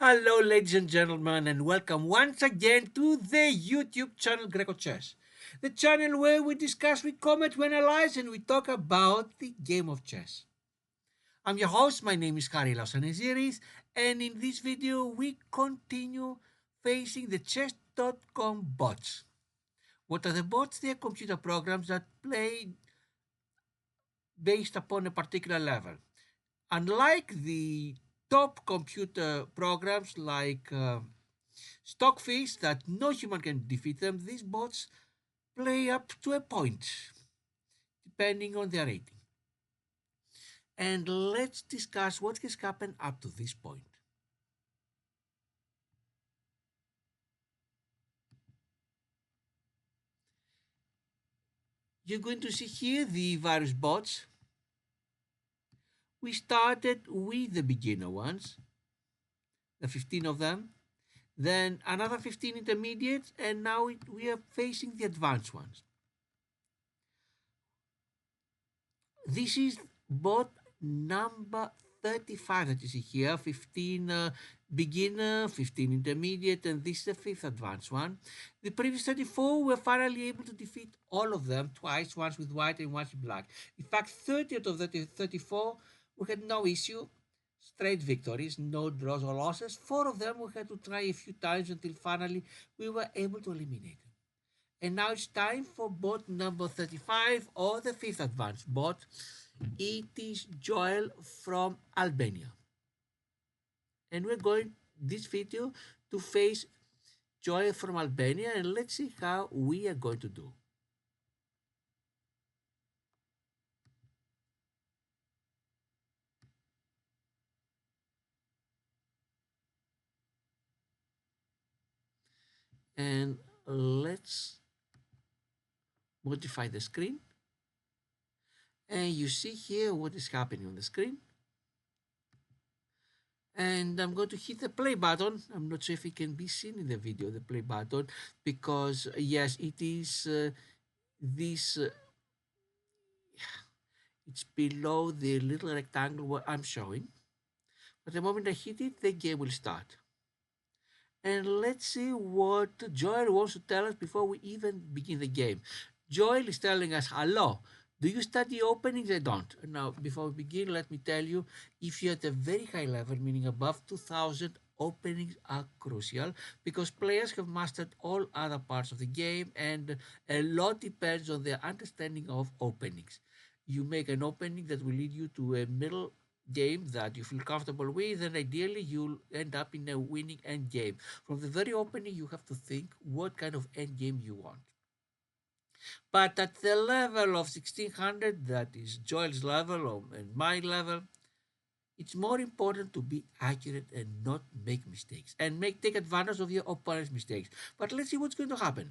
Hello, ladies and gentlemen, and welcome once again to the YouTube channel grecochess, the channel where we discuss, we comment, we analyze, and we talk about the game of chess. I'm your host, my name is Kari Lausaneziris, and in this video, we continue facing the chess.com bots. What are the bots? They are computer programs that play based upon a particular level. Unlike the top computer programs like Stockfish, that no human can defeat them, these bots play up to a point, depending on their rating. And let's discuss what has happened up to this point. You're going to see here the various bots. We started with the beginner ones, the 15 of them, then another 15 intermediates, and now we are facing the advanced ones. This is bot number 35 that you see here, 15 beginner, 15 intermediate, and this is the fifth advanced one. The previous 34 were finally able to defeat all of them twice, once with white and once with black. In fact, 30 out of the 34 we had no issue, straight victories, no draws or losses. Four of them we had to try a few times until finally we were able to eliminate them. And now it's time for bot number 35 or the fifth advanced bot. It is Joel from Albania. And we're going this video to face Joel from Albania, and let's see how we are going to do. And let's modify the screen. And you see here what is happening on the screen. And I'm going to hit the play button. I'm not sure if it can be seen in the video, the play button, because yes, it is this it's below the little rectangle what I'm showing. But the moment I hit it, the game will start. And let's see what Joel wants to tell us before we even begin the game. Joel is telling us, hello, do you study openings? I don't. Now, before we begin, let me tell you, if you're at a very high level, meaning above 2000, openings are crucial because players have mastered all other parts of the game and a lot depends on their understanding of openings. You make an opening that will lead you to a middle game that you feel comfortable with, and ideally you'll end up in a winning end game. From the very opening, you have to think what kind of end game you want. But at the level of 1600, that is Joel's level and my level, it's more important to be accurate and not make mistakes and take advantage of your opponent's mistakes. But let's see what's going to happen.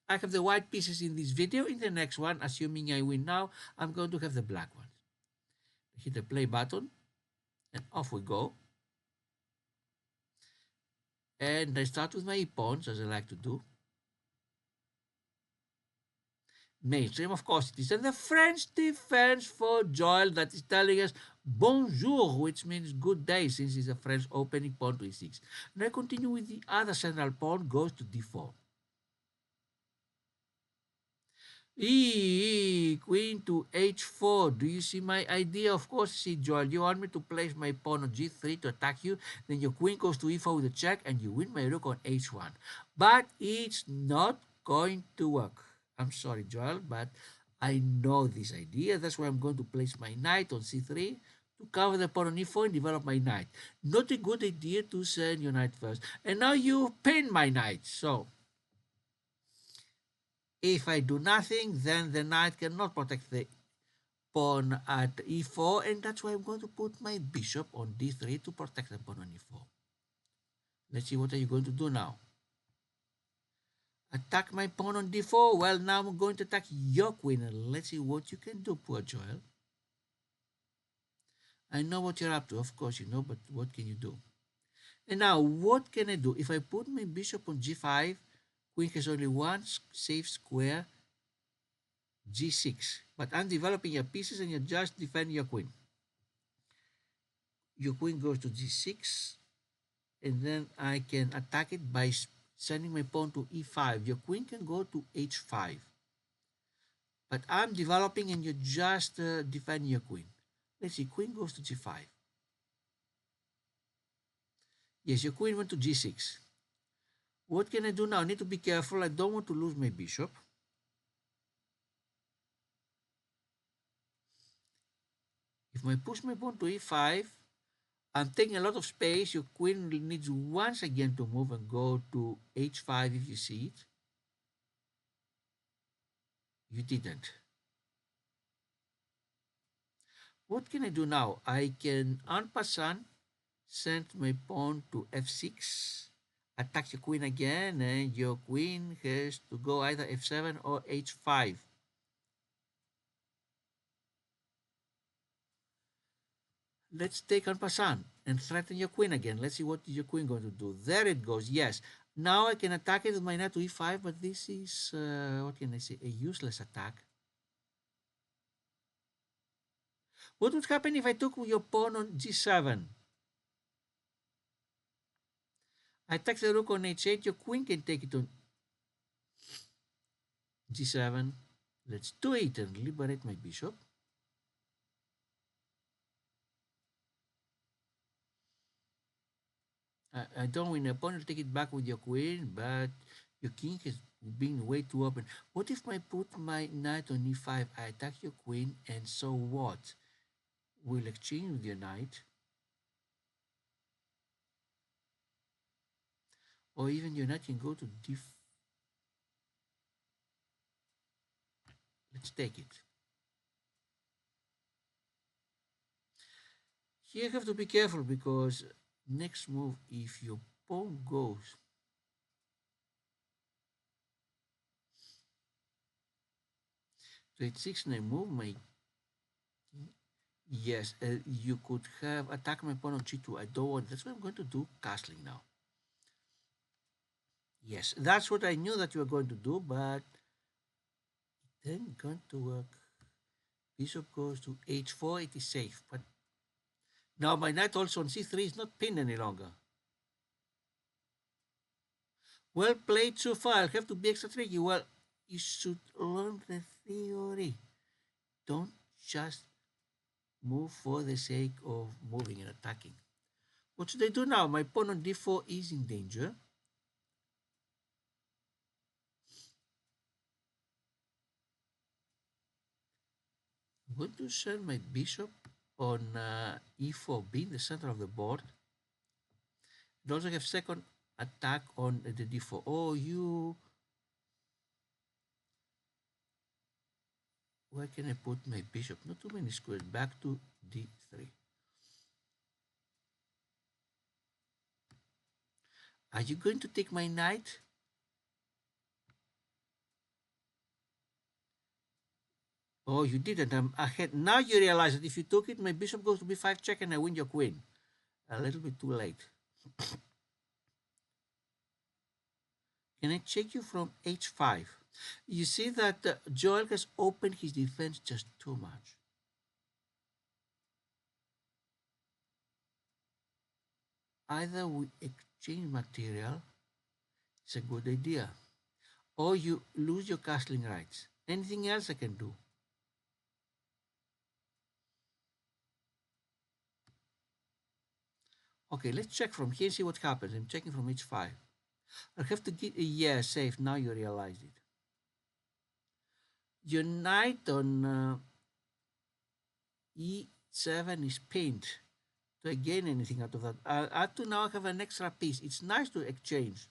I have the white pieces in this video. In the next one, assuming I win now, I'm going to have the black ones. Hit the play button and off we go. And I start with my pawns, as I like to do. Mainstream, of course it is. And the French defense for Joel that is telling us bonjour, which means good day, since it's a French opening pawn to e6. And I continue with the other central pawn, goes to d4. Queen to h4. Do you see my idea? Of course, see, Joel. You want me to place my pawn on g3 to attack you. Then your queen goes to e4 with a check, and you win my rook on h1. But it's not going to work. I'm sorry, Joel, but I know this idea. That's why I'm going to place my knight on c3 to cover the pawn on e4 and develop my knight. Not a good idea to send your knight first. And now you pin my knight. So if I do nothing, then the knight cannot protect the pawn at e4, and that's why I'm going to put my bishop on d3 to protect the pawn on e4. Let's see what are you going to do now. Attack my pawn on d4. Well, now I'm going to attack your queen, and let's see what you can do, poor Joel. I know what you're up to, of course you know, but what can you do? And now, what can I do? If I put my bishop on g5, queen has only one safe square, g6. But I'm developing your pieces and you're just defending your queen. Your queen goes to g6. and then I can attack it by sending my pawn to e5. Your queen can go to h5. But I'm developing and you're just defending your queen. Let's see, queen goes to g5. Yes, your queen went to g6. What can I do now? I need to be careful. I don't want to lose my bishop. If I push my pawn to e5, I'm taking a lot of space. Your queen needs once again to move and go to h5 if you see it. You didn't. What can I do now? I can en passant send my pawn to f6, attack your queen again, and your queen has to go either f7 or h5. Let's take en passant and threaten your queen again. Let's see what is your queen going to do. There it goes. Yes. Now I can attack it with my knight to e5, but this is, what can I say, a useless attack. What would happen if I took your pawn on g7? I attack the rook on h8. Your queen can take it on g7. Let's do it and liberate my bishop. I don't win. The opponent take it back with your queen, but your king has been way too open. What if I put my knight on e5? I attack your queen, and so what? We'll exchange with your knight, or even your knight can go to d. Let's take it. Here you have to be careful because next move, if your pawn goes to h6 and I move my yes, you could have attacked my pawn on g2. I don't want. That's what I'm going to do. Castling now. Yes, that's what I knew that you were going to do, but it ain't going to work. Bishop goes to h4. It is safe, but now my knight also on c3 is not pinned any longer. Well played so far. I'll have to be extra tricky. Well, you should learn the theory. Don't just move for the sake of moving and attacking. What should I do now? My pawn on d4 is in danger. I'm going to send my bishop on e4, being the center of the board. And also have second attack on the d4. Oh, you... Where can I put my bishop? Not too many squares. Back to d3. Are you going to take my knight? Oh, you didn't. I'm ahead. Now you realize that if you took it, my bishop goes to b5 check and I win your queen. A little bit too late. Can I check you from h5? You see that Joel has opened his defense just too much. Either we exchange material, it's a good idea, or you lose your castling rights. Anything else I can do? Okay, let's check from here and see what happens. I'm checking from h5. I'll have to get, yeah, safe. Now you realize it. Your knight on e7 is pinned. Do I gain anything out of that? I have to now have an extra piece. It's nice to exchange.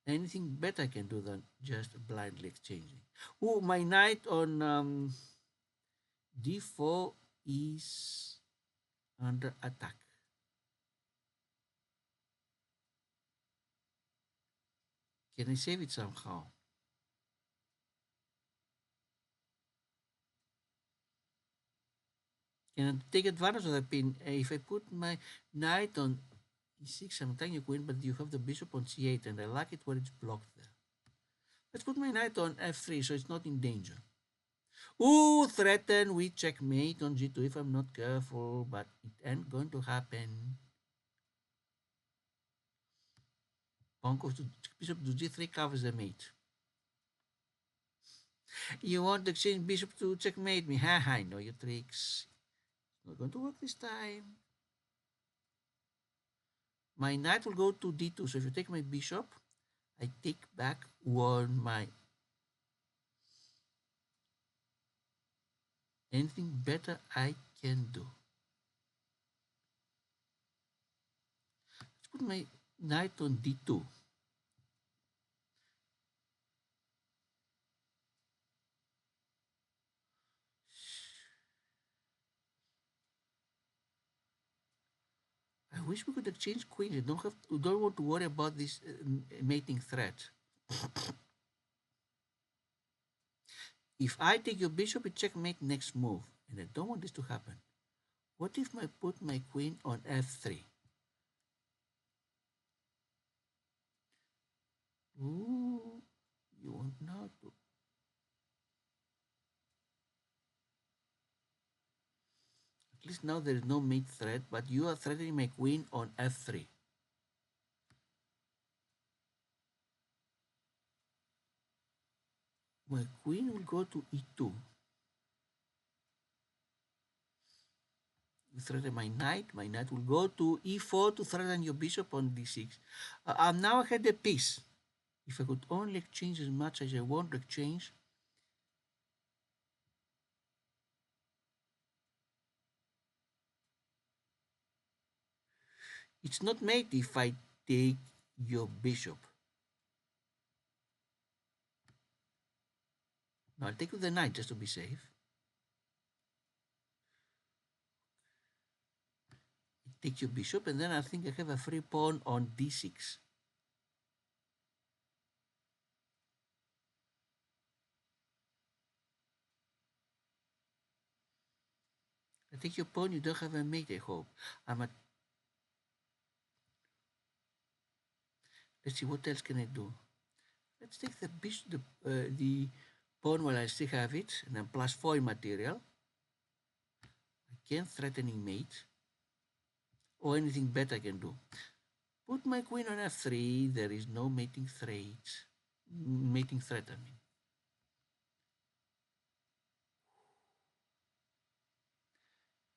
Anything better I can do than just blindly exchanging. Oh, my knight on d4 is under attack. Can I save it somehow? Can I take advantage of the pin? If I put my knight on e6, I'm attacking your queen, but you have the bishop on c8, and I like it when it's blocked there. Let's put my knight on f3, so it's not in danger. Ooh, threaten with checkmate on g2 if I'm not careful, but it ain't going to happen. Pawn goes to bishop to g3 covers the mate. You want to exchange bishop to checkmate me? Ha, I know your tricks. Not going to work this time. My knight will go to d2. So if you take my bishop, I take back one my. Anything better I can do. Let's put my knight on d2. I wish we could exchange queens. You don't want to worry about this mating threat. If I take your bishop, it checkmate next move, and I don't want this to happen. What if I put my queen on f3? Ooh, you want now to. At least now there is no mate threat, but you are threatening my queen on f3. My queen will go to e2. You threaten my knight. My knight will go to e4 to threaten your bishop on d6. I'm now ahead a piece. If I could only exchange as much as I want to exchange. It's not mate if I take your bishop. No, I'll take with the knight just to be safe. Take your bishop, and then I think I have a free pawn on d6. I take your pawn, you don't have a mate, I hope. I'm at. Let's see, what else can I do? Let's take the bishop, the pawn while I still have it, and then +4 in material. Again, threatening mate. Or anything better I can do. Put my queen on f3. There is no mating threat. Mating threat, I mean.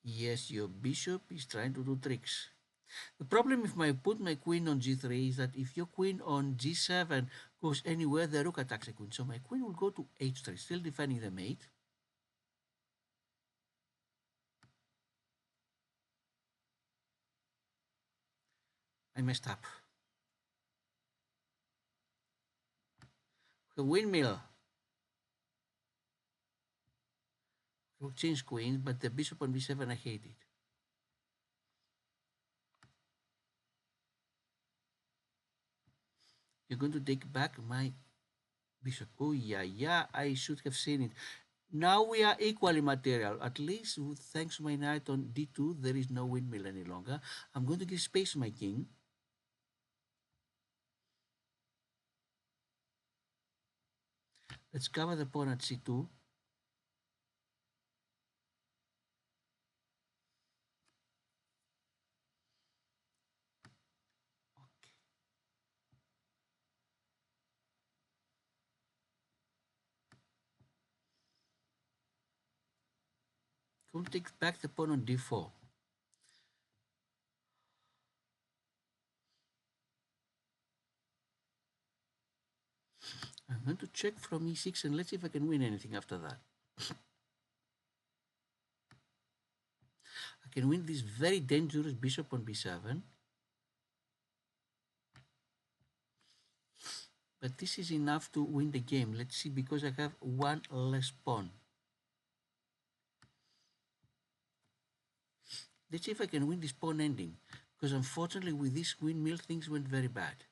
Yes, your bishop is trying to do tricks. The problem if I put my queen on g3 is that if your queen on g7 goes anywhere, the rook attacks the queen. So my queen will go to h3, still defending the mate. I messed up. A windmill. I will change queens, but the bishop on b7, I hate it. You're going to take back my bishop. Oh, yeah, I should have seen it. Now we are equally material. At least, thanks to my knight on d2, there is no windmill any longer. I'm going to give space to my king. Let's cover the pawn at c2. Going to take back the pawn on d4. I'm going to check from e6 and let's see if I can win anything after that. I can win this very dangerous bishop on b7. But this is enough to win the game. Let's see, because I have one less pawn. Let's see if I can win this pawn ending. Because unfortunately with this windmill things went very bad.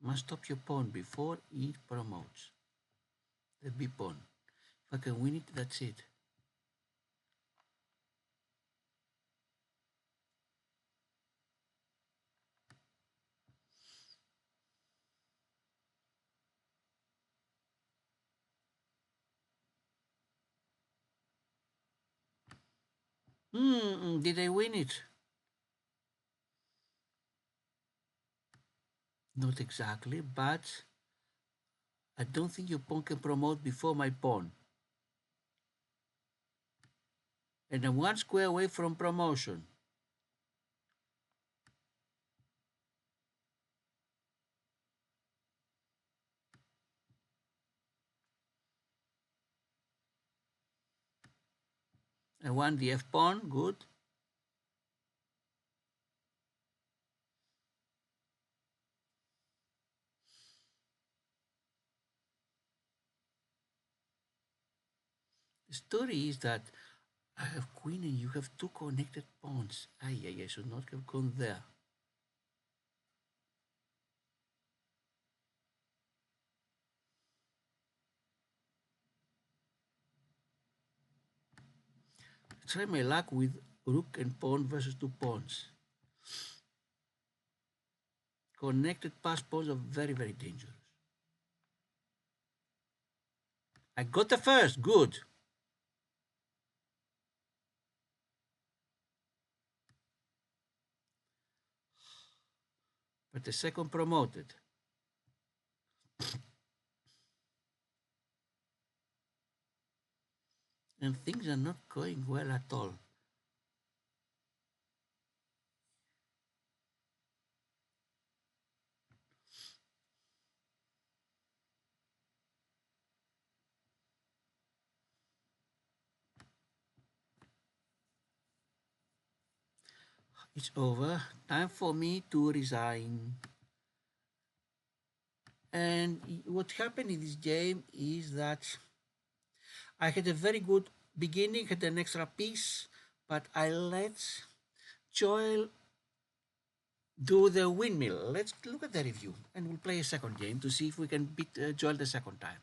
Must stop your pawn before it promotes. The b pawn. If I can win it, that's it. Did I win it? Not exactly, but I don't think your pawn can promote before my pawn. And I'm one square away from promotion. I won the f pawn, good. The story is that I have queen and you have two connected pawns. I should not have gone there. Try my luck with rook and pawn versus two pawns. Connected pass pawns are very, very dangerous. I got the first, good. But the second promoted. And things are not going well at all. It's over. Time for me to resign. And what happened in this game is that I had a very good beginning, had an extra piece, but I let Joel do the windmill. Let's look at the review and we'll play a second game to see if we can beat Joel the second time.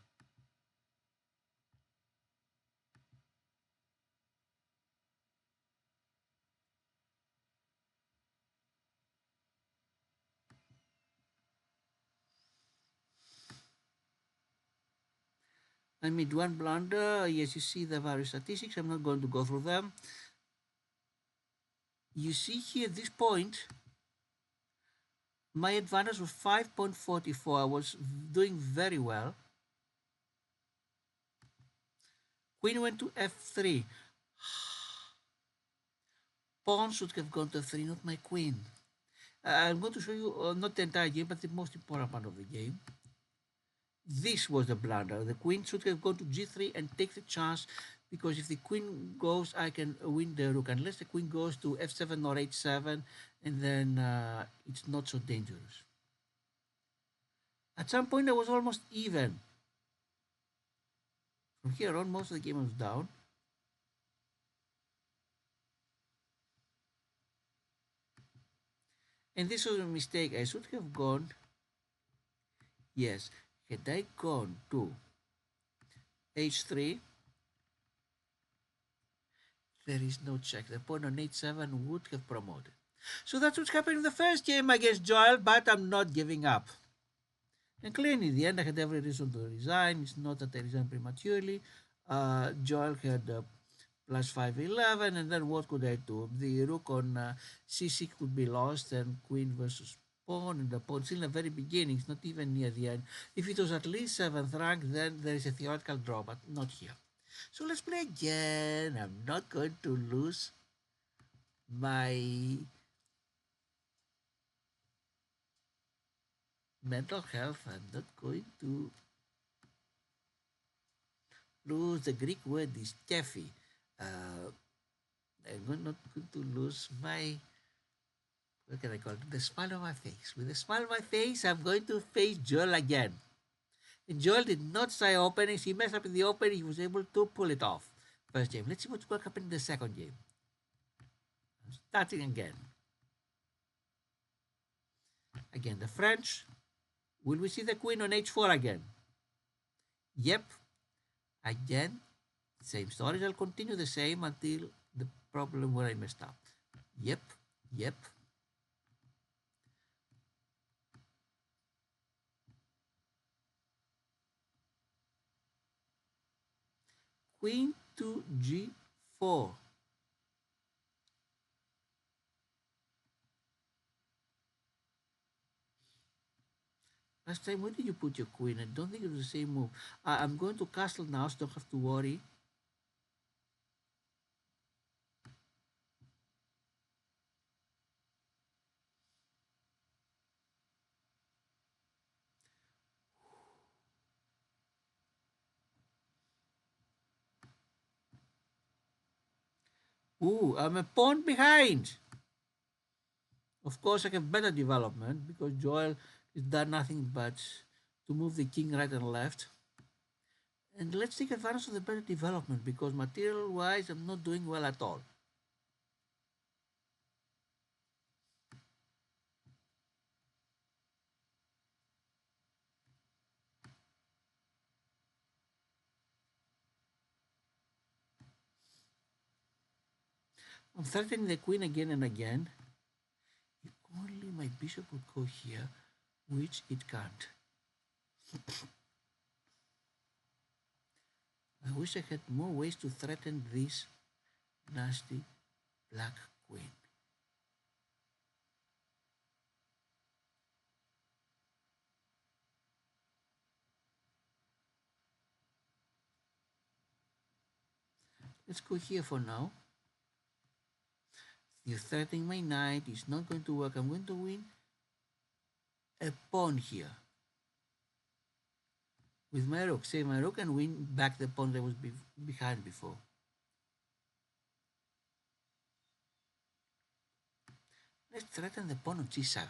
I made one blunder. Yes, you see the various statistics. I'm not going to go through them. You see here this point, my advantage was 5.44. I was doing very well. Queen went to f3. Pawn should have gone to f3, not my queen. I'm going to show you not the entire game, but the most important part of the game. This was the blunder. The queen should have gone to g3 and take the chance, because if the queen goes, I can win the rook. Unless the queen goes to f7 or h7, and then it's not so dangerous. At some point, I was almost even. From here on, most of the game was down. And this was a mistake. I should have gone, yes, had I gone to h3, there is no check. The pawn on h7 would have promoted. So that's what happened in the first game against Joel, but I'm not giving up. And clearly, in the end, I had every reason to resign. It's not that I resigned prematurely. Joel had plus 511, and then what could I do? The rook on c6 could be lost, and queen versus pawn, and the pawn still in the very beginning. It's not even near the end. If it was at least 7th rank, then there is a theoretical draw, but not here. So let's play again. I'm not going to lose my mental health. I'm not going to lose. The Greek word is kefi. Uh, I'm not going to lose my, what can I call it? The smile on my face. With a smile on my face, I'm going to face Joel again. And Joel did not try openings. He messed up in the opening. He was able to pull it off. First game. Let's see what's going to happen in the second game. I'm starting again. Again, the French. Will we see the queen on h4 again? Yep. Again, same stories. I'll continue the same until the problem where I messed up. Yep. Yep. Queen to g4. Last time, where did you put your queen? I don't think it was the same move. I'm going to castle now, so don't have to worry. Ooh, I'm a pawn behind. Of course, I have better development because Joel has done nothing but to move the king right and left. And let's take advantage of the better development because material wise, I'm not doing well at all. I'm threatening the queen again and again. If only my bishop would go here, which it can't. I wish I had more ways to threaten this nasty black queen. Let's go here for now. You're threatening my knight. It's not going to work. I'm going to win a pawn here. With my rook. Save my rook and win back the pawn that was behind before. Let's threaten the pawn on g7.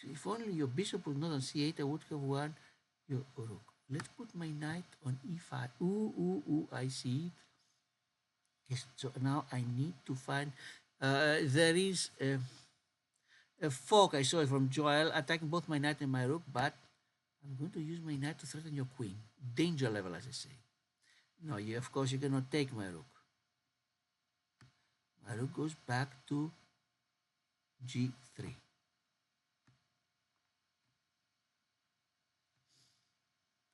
If only your bishop was not on c8, I would have won your rook. Let's put my knight on e5. Ooh, I see it. Yes, so now I need to find. There is a fork I saw it from Joel attacking both my knight and my rook, but I'm going to use my knight to threaten your queen. Danger level, as I say. No, of course you cannot take my rook. My rook goes back to g3.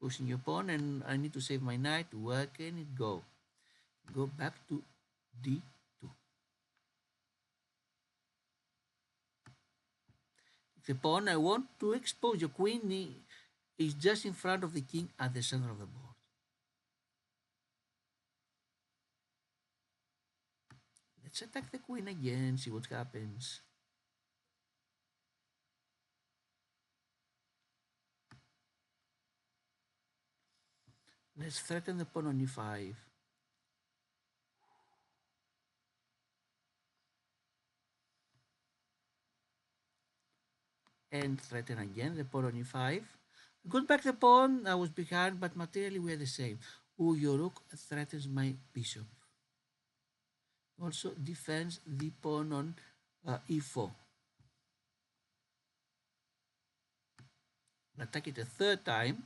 Pushing your pawn, and I need to save my knight. Where can it go? Go back to d2. The pawn I want to expose. Your queen is just in front of the king at the center of the board. Let's attack the queen again, see what happens. Let's threaten the pawn on e5. And threaten again the pawn on e5. Got back the pawn, I was behind, but materially we are the same. Oh, your rook threatens my bishop. Also defends the pawn on e4. Attack it a third time.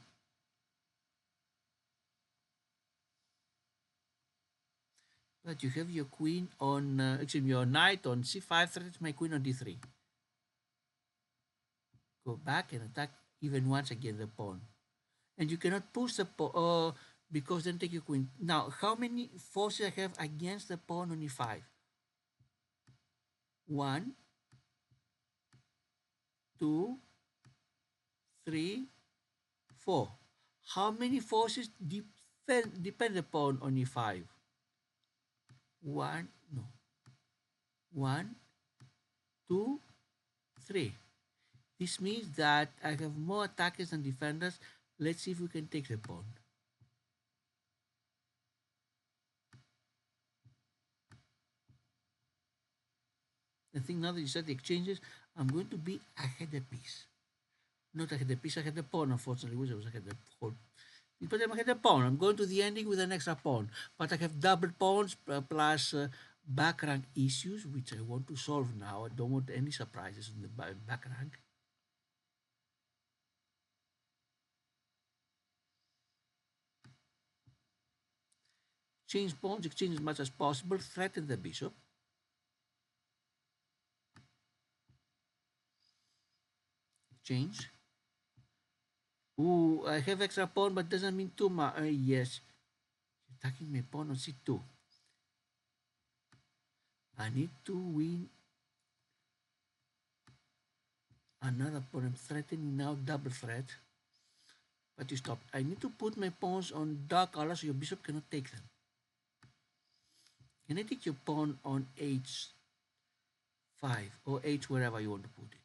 But you have your queen on, your knight on c5, threatens my queen on d3. Go back and attack even once again the pawn. And you cannot push the pawn because then take your queen. Now, how many forces I have against the pawn on e5? 1, 2, 3, 4. How many forces depend upon on e5? 1, no. 1, 2, 3. This means that I have more attackers than defenders. Let's see if we can take the pawn. I think now that you said the exchanges, I'm going to be ahead a piece. Not ahead a piece, ahead the pawn, unfortunately, which I was ahead the whole. But I'm ahead the pawn. I'm going to the ending with an extra pawn. But I have double pawns plus back rank issues, which I want to solve now. I don't want any surprises in the back rank. Change pawns, exchange as much as possible, threaten the bishop. Change. Ooh, I have extra pawn, but doesn't mean too much. Yes. Attacking my pawn on c2. I need to win another pawn. I'm threatening now double threat. But you stop. I need to put my pawns on dark colors so your bishop cannot take them. Can I take your pawn on h5 or h wherever you want to put it?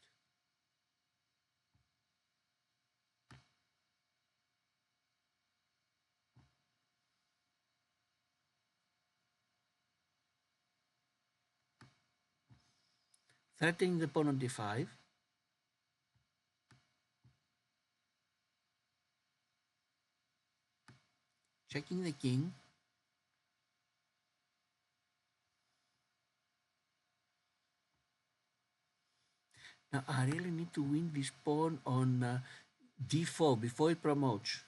Threatening the pawn on d5. Checking the king. Now I really need to win this pawn on d4 before it promotes.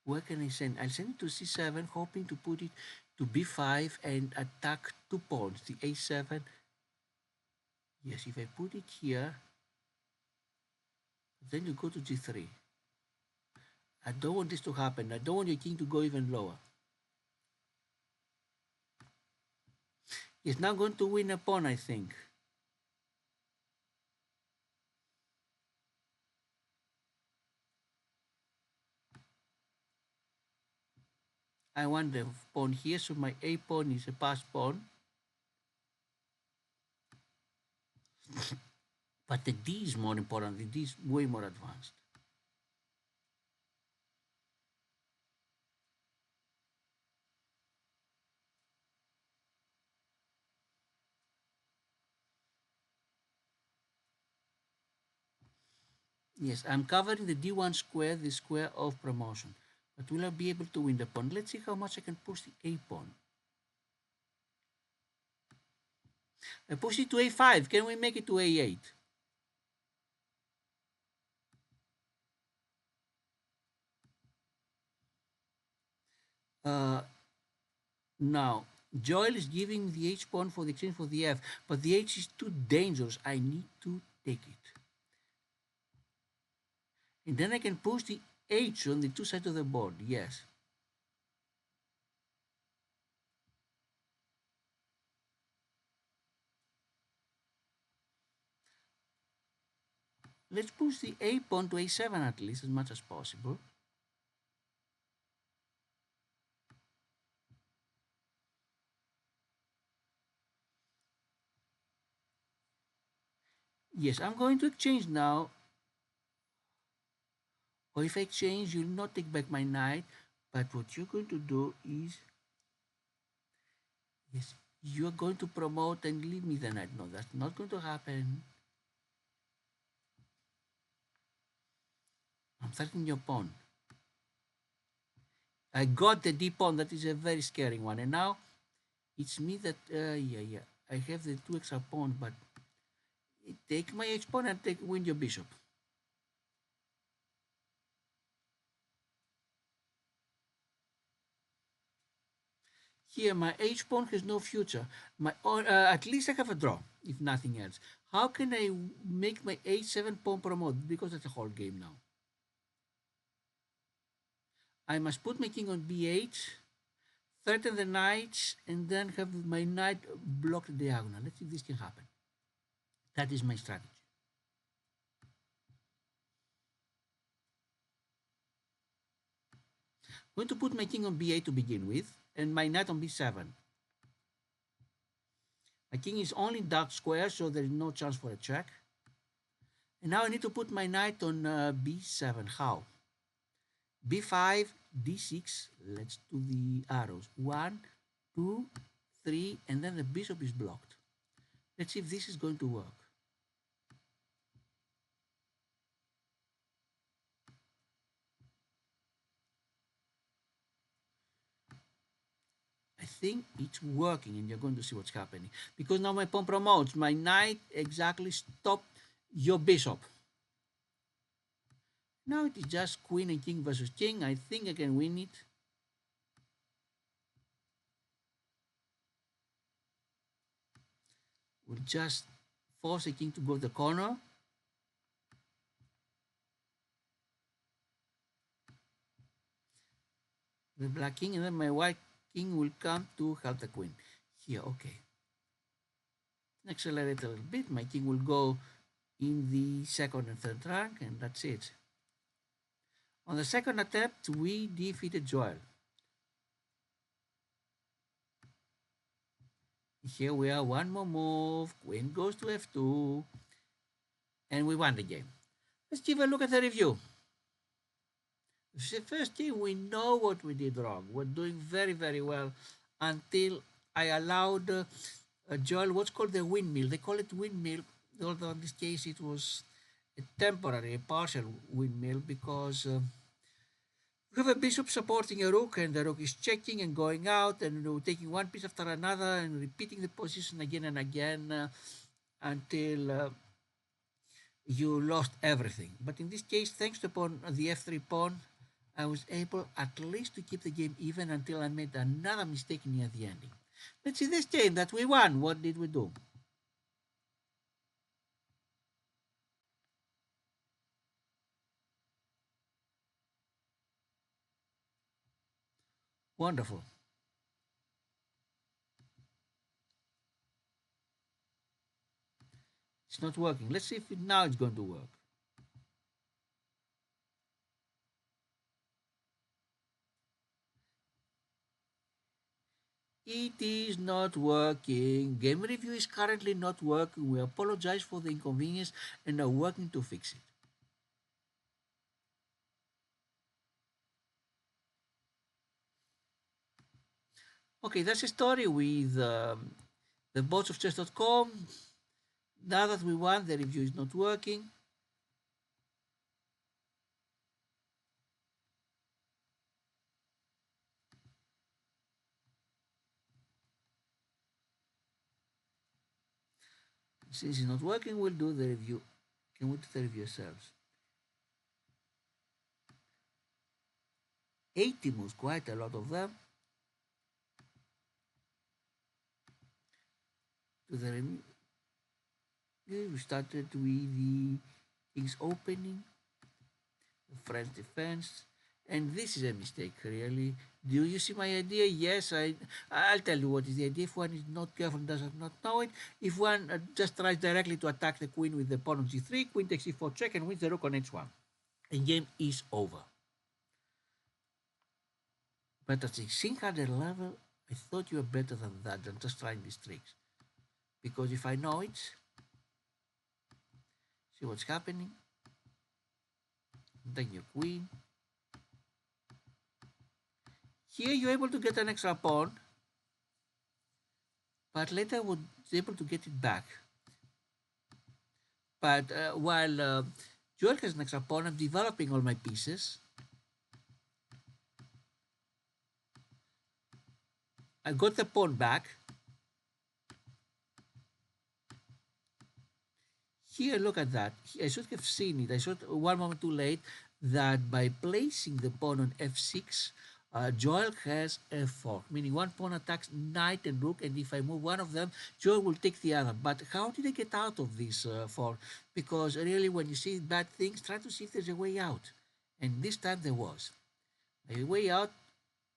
Where can I send? I'll send it to c7, hoping to put it to b5 and attack two pawns, the a7. Yes, if I put it here, then you go to g3. I don't want this to happen. I don't want your king to go even lower. He's now going to win a pawn, I think. I want the pawn here, so my a pawn is a passed pawn. But the d is more important. The d is way more advanced. Yes, I'm covering the d1 square, the square of promotion. But will I be able to win the pawn? Let's see how much I can push the a pawn. I push it to a5. Can we make it to a8? Uh, Now, Joel is giving the h pawn for the exchange for the f, but the h is too dangerous. I need to take it. And then I can push the h on the two sides of the board. Yes. Let's push the a pawn to a7 at least as much as possible. Yes, I'm going to exchange now. Or if I exchange, you'll not take back my knight. But what you're going to do is, yes, you're going to promote and leave me the knight. No, that's not going to happen. I'm threatening your pawn. I got the d pawn. That is a very scary one. And now it's me that, yeah. I have the two extra pawns, but take my h pawn and win your bishop. Here, my h pawn has no future. At least I have a draw, if nothing else. How can I make my h7 pawn promote? Because that's a whole game now. I must put my king on b8, threaten the knights, and then have my knight block the diagonal. Let's see if this can happen. That is my strategy. I'm going to put my king on b8 to begin with, and my knight on b7. My king is only dark square, so there is no chance for a check. And now I need to put my knight on b7. How? b5, d6. Let's do the arrows. 1, 2, 3, and then the bishop is blocked. Let's see if this is going to work. I think it's working, and you're going to see what's happening. Because now my pawn promotes. My knight exactly stopped your bishop. Now it is just queen and king versus king. I think I can win it. We'll just force the king to go to the corner. the black king, and then my white king will come to help the queen. Here, okay. Accelerate a little bit. My king will go in the second and third rank, and that's it. On the second attempt, we defeated Joel. Here we are, one more move. Queen goes to f2, and we won the game. Let's give a look at the review. The first thing, we know what we did wrong. We're doing very, very well until I allowed Joel what's called the windmill. They call it windmill, although in this case it was a temporary, a partial windmill because we have a bishop supporting a rook, and the rook is checking and going out and taking one piece after another and repeating the position again and again until you lost everything. But in this case, thanks to the f3 pawn, I was able at least to keep the game even until I made another mistake near the ending. Let's see this game that we won. What did we do? Wonderful. It's not working. Let's see if now it's going to work. It is not working. Game review is currently not working. We apologize for the inconvenience and are working to fix it. Okay, that's a story with the bots of chess.com. Now that we won, the review is not working. Since it's not working, we'll do the review. Can we do the review ourselves? 80 moves, quite a lot of them. To the review. We started with the king's opening, the French defense, and this is a mistake, really. Do you see my idea? Yes, I'll tell you what is the idea. If one is not careful and does not know it, if one just tries directly to attack the queen with the pawn on g3, queen takes e4 check and wins the rook on h1. And game is over. But at the 600 level, I thought you were better than that, than just trying these tricks. Because if I know it, see what's happening. Then your queen. Here you're able to get an extra pawn, but later I was able to get it back. But while Joel has an extra pawn, I'm developing all my pieces. I got the pawn back. Here, look at that. I should have seen it. I should, one moment too late, that by placing the pawn on f6, Joel has a fork, meaning one pawn attacks knight and rook, and if I move one of them, Joel will take the other. But how did I get out of this fork? Because really, when you see bad things, try to see if there's a way out. And this time there was. A way out,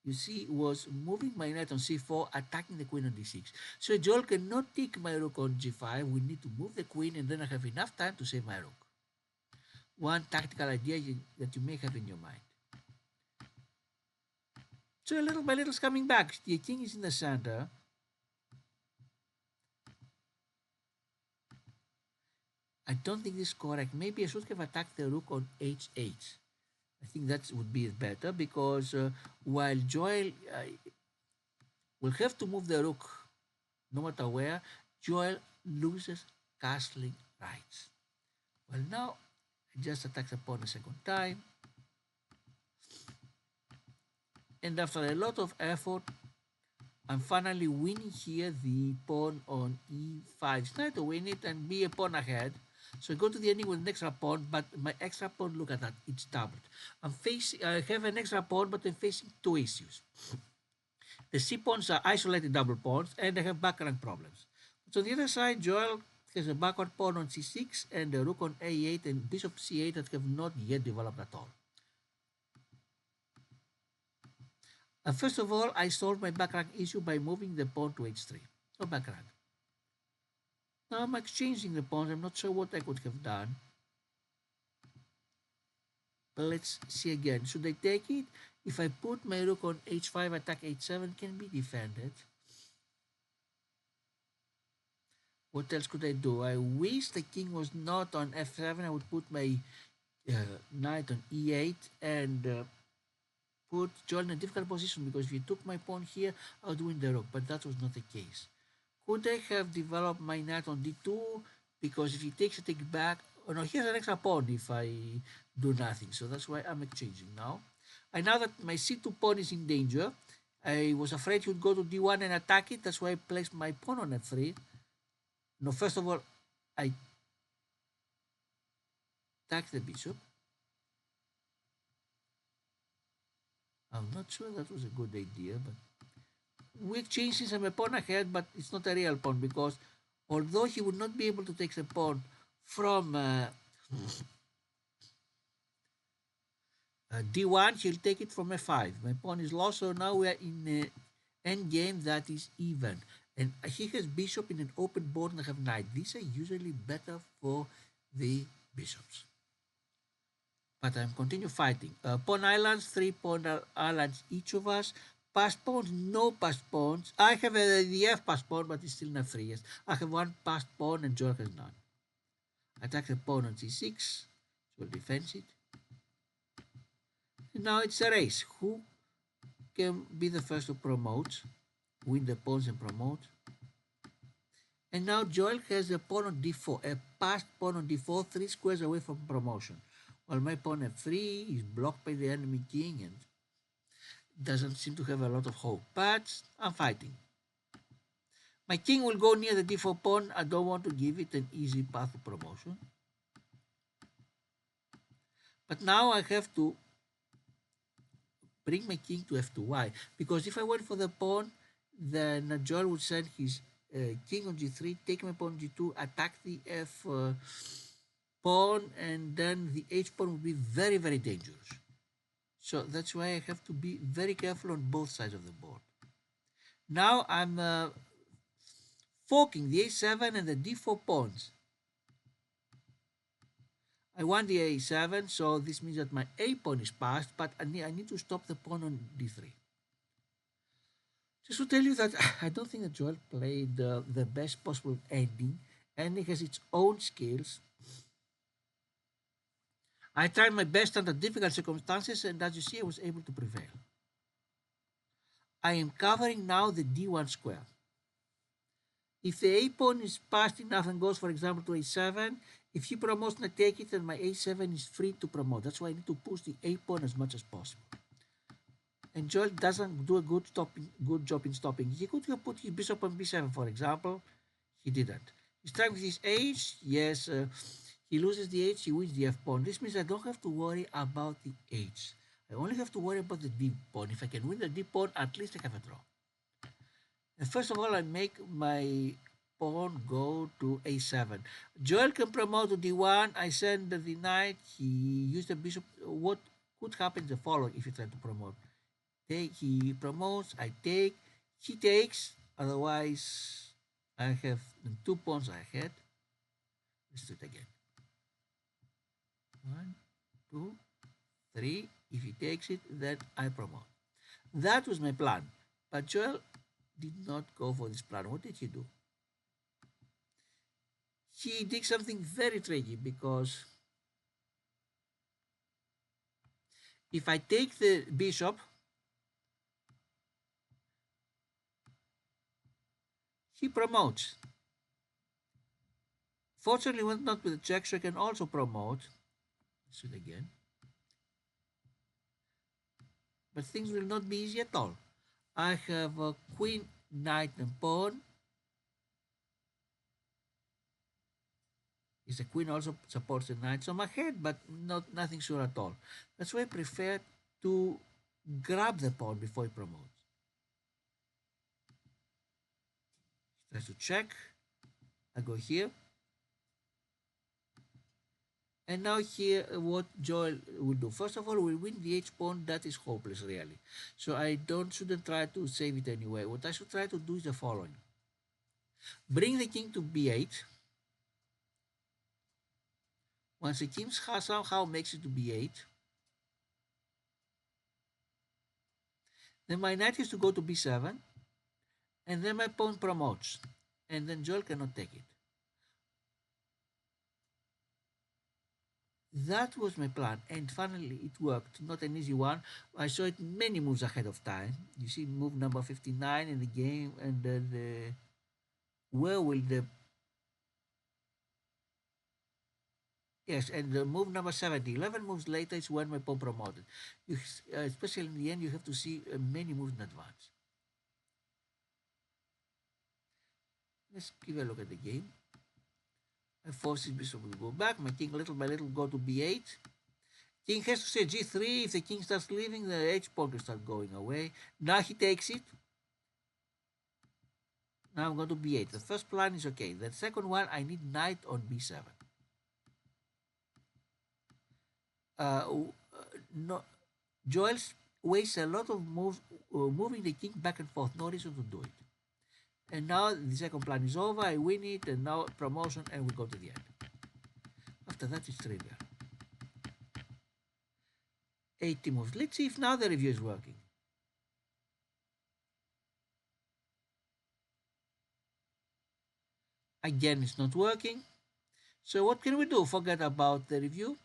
you see, was moving my knight on c4, attacking the queen on d6. So Joel cannot take my rook on g5. We need to move the queen, and then I have enough time to save my rook. One tactical idea that you may have in your mind. So little by little it's coming back. The king is in the center. I don't think this is correct. Maybe I should have attacked the rook on h8. I think that would be better because while Joel will have to move the rook no matter where, Joel loses castling rights. Well, now I just attack the pawn a second time. And after a lot of effort, I'm finally winning here the pawn on e5. It's not to win it and be a pawn ahead. So I go to the ending with an extra pawn, but my extra pawn, look at that, it's doubled. I have an extra pawn, but I'm facing two issues. The c pawns are isolated double pawns, and I have backrank problems. So on the other side, Joel has a backward pawn on c6 and a rook on a8 and bishop c8 that have not yet developed at all. First of all, I solved my backrank issue by moving the pawn to h3. No backrank. Now I'm exchanging the pawns. I'm not sure what I could have done. But let's see again. Should I take it? If I put my rook on h5, attack h7 can be defended. What else could I do? I wish the king was not on f7. I would put my knight on e8 and put Joel in a difficult position, because if he took my pawn here, I would win the rook. But that was not the case. Could I have developed my knight on d2? Because if he takes, I take back. Oh no, here's an extra pawn if I do nothing. So that's why I'm exchanging now. And now that my c2 pawn is in danger, I was afraid he would go to d1 and attack it. That's why I placed my pawn on f3. No, first of all, I attack the bishop. I'm not sure that was a good idea, but we exchange since I'm a pawn ahead, but it's not a real pawn, because although he would not be able to take the pawn from d1, he'll take it from f5. My pawn is lost, so now we are in an end game that is even. And he has bishop in an open board and I have knight. These are usually better for the bishops. But I'm continue fighting. Pawn islands, 3 pawn islands each of us. Passed pawns, no passed pawns. I have the F passed pawn, but it's still not 3. Yes, I have one passed pawn and George has none. Attack the pawn on c6, so defends it. And now it's a race. Who can be the first to promote, win the pawns and promote? And now Joel has a pawn on d4, a passed pawn on d4, 3 squares away from promotion. While my pawn f3 is blocked by the enemy king and doesn't seem to have a lot of hope. But I'm fighting. My king will go near the d4 pawn. I don't want to give it an easy path to promotion. But now I have to bring my king to f2. Why? Because if I went for the pawn, then Joel would send his king on g3, take my pawn on g2, attack the f pawn, and then the h pawn would be very, very dangerous. So that's why I have to be very careful on both sides of the board. Now I'm forking the a7 and the d4 pawns. I want the a7, so this means that my a pawn is passed, but I need to stop the pawn on d3. Just to tell you that I don't think that Joel played the best possible ending. Ending has its own skills. I tried my best under difficult circumstances, and as you see, I was able to prevail. I am covering now the d1 square. If the a pawn is passed enough and goes, for example, to a7, if he promotes and I take it, then my a7 is free to promote. That's why I need to push the a pawn as much as possible. And Joel doesn't do a good job in stopping. He could have put his bishop on b7, for example. He didn't. He's trying with his h. Yes, he loses the h, he wins the f pawn. This means I don't have to worry about the h. I only have to worry about the d pawn. If I can win the d pawn, at least I have a draw. And first of all, I make my pawn go to a7. Joel can promote to d1. I send the knight. He used the bishop. What could happen is the following if you try to promote. He promotes, I take, he takes, otherwise I have 2 pawns ahead. Let's do it again. 1, 2, 3. If he takes it, then I promote. That was my plan. But Joel did not go for this plan. What did he do? He did something very tricky, because if I take the bishop, he promotes. Fortunately, went not with the check, so I can also promote. Let's do it again. But things will not be easy at all. I have a queen, knight, and pawn. Is the queen also supports the knight? So I'm ahead, but nothing sure at all. That's why I prefer to grab the pawn before he promotes. He tries to check. I go here. And now here, what Joel will do. First of all, we'll win the H pawn. That is hopeless, really. So I shouldn't try to save it anyway. What I should try to do is the following. Bring the king to b8. Once the king somehow makes it to b8, then my knight has to go to b7, and then my pawn promotes. And then Joel cannot take it. That was my plan, and finally it worked. Not an easy one. I saw it many moves ahead of time. You see, move number 59 in the game, and then where will the yes, and the move number 70. 11 moves later is when my pawn promoted. You, especially in the end, you have to see many moves in advance. Let's give a look at the game. I force his bishop to go back. My king little by little go to b8. King has to say g3. If the king starts leaving, the h pawn will start going away. Now he takes it. Now I'm going to b8. The first plan is okay. The second one, I need knight on b7. No, Joel wastes a lot of moves moving the king back and forth. No reason to do it. And now the second plan is over. I win it, and now promotion, and we go to the end. After that, it's trivial. 80 moves. Let's see if now the review is working. Again, it's not working. So what can we do? Forget about the review.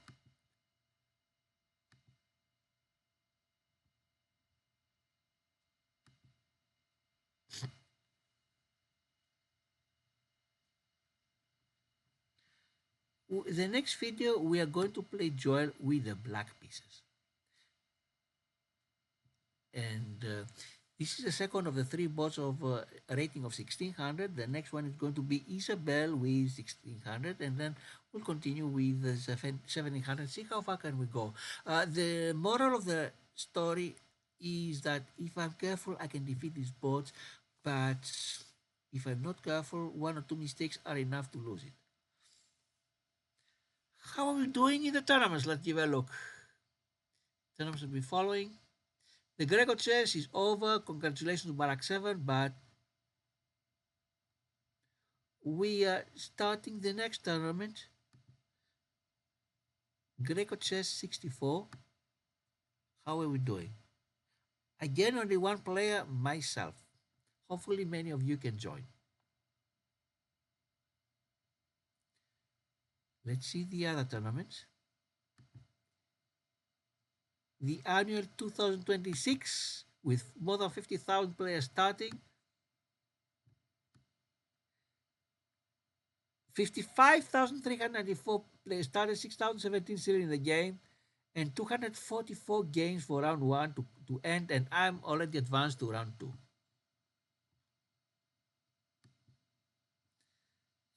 The next video, we are going to play Joel with the black pieces. And this is the second of the three bots of a rating of 1600. The next one is going to be Isabel with 1600, and then we'll continue with the 1700. See how far can we go. The moral of the story is that if I'm careful, I can defeat these bots, but if I'm not careful, one or two mistakes are enough to lose it. How are we doing in the tournaments? Let's give a look. Tournaments will be following. The grecochess is over. Congratulations to Barak 7, but we are starting the next tournament. Grecochess 64. How are we doing? Again, only one player, myself. Hopefully, many of you can join. Let's see the other tournaments. The annual 2026 with more than 50,000 players starting. 55,394 players started, 6,017 still in the game, and 244 games for round one to end, and I'm already advanced to round two.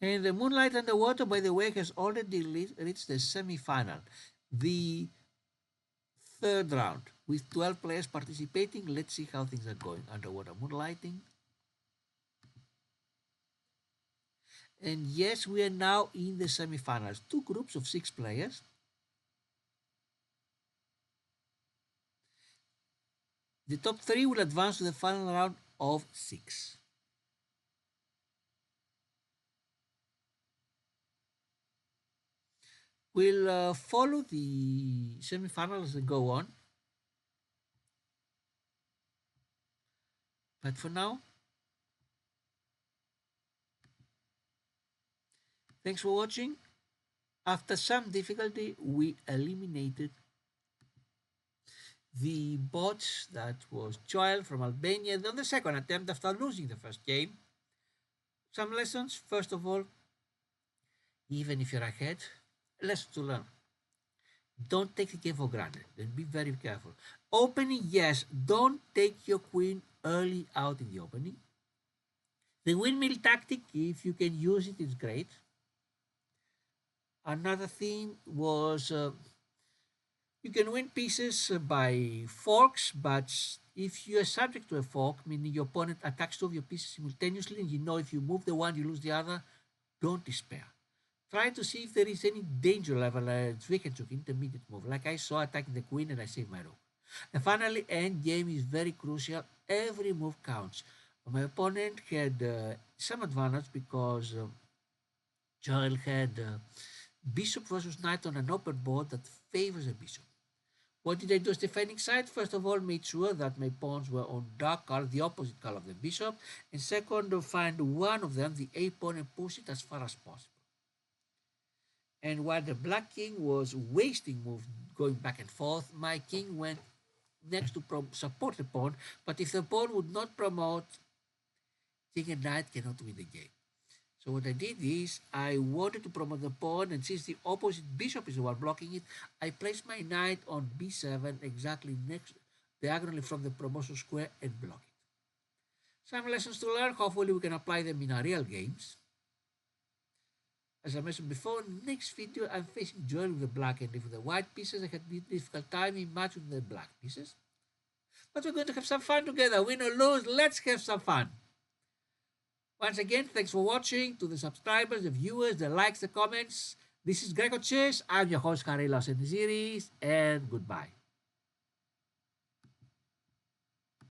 And the Moonlight Underwater, by the way, has already reached the semi-final, the third round, with 12 players participating. Let's see how things are going. Underwater Moonlighting. And yes, we are now in the semi-finals. Two groups of 6 players. The top 3 will advance to the final round of 6. We'll follow the semi-finals and go on. But for now, thanks for watching. After some difficulty, we eliminated the bot that was Joel from Albania on the second attempt after losing the first game. Some lessons. First of all, even if you're ahead, lesson to learn. Don't take the game for granted and be very careful. Opening, yes, don't take your queen early out in the opening. The windmill tactic, if you can use it, is great. Another thing was you can win pieces by forks, but if you are subject to a fork, meaning your opponent attacks two of your pieces simultaneously, and you know if you move the one, you lose the other, don't despair. try to see if there is any danger level Zwickensuk intermediate move, like I saw attacking the queen and I saved my rook. And finally, end game is very crucial. Every move counts. My opponent had some advantage because Joel had bishop versus knight on an open board that favors a bishop. What did I do as defending side? First of all, made sure that my pawns were on dark color, the opposite color of the bishop. And second, to find one of them, the a pawn, and push it as far as possible. And while the black king was wasting moves going back and forth, my king went next to support the pawn. But if the pawn would not promote, king and knight cannot win the game. So what I did is I wanted to promote the pawn, and since the opposite bishop is the one blocking it, I placed my knight on b7 exactly next diagonally from the promotion square and block it. Some lessons to learn. Hopefully we can apply them in our real games. As I mentioned before, next video I'm facing duel with the black and with the white pieces. I had a difficult time in matching the black pieces. But we're going to have some fun together. Win or lose, let's have some fun. Once again, thanks for watching. To the subscribers, the viewers, the likes, the comments. This is grecochess. I'm your host, Karelas in the series, and goodbye.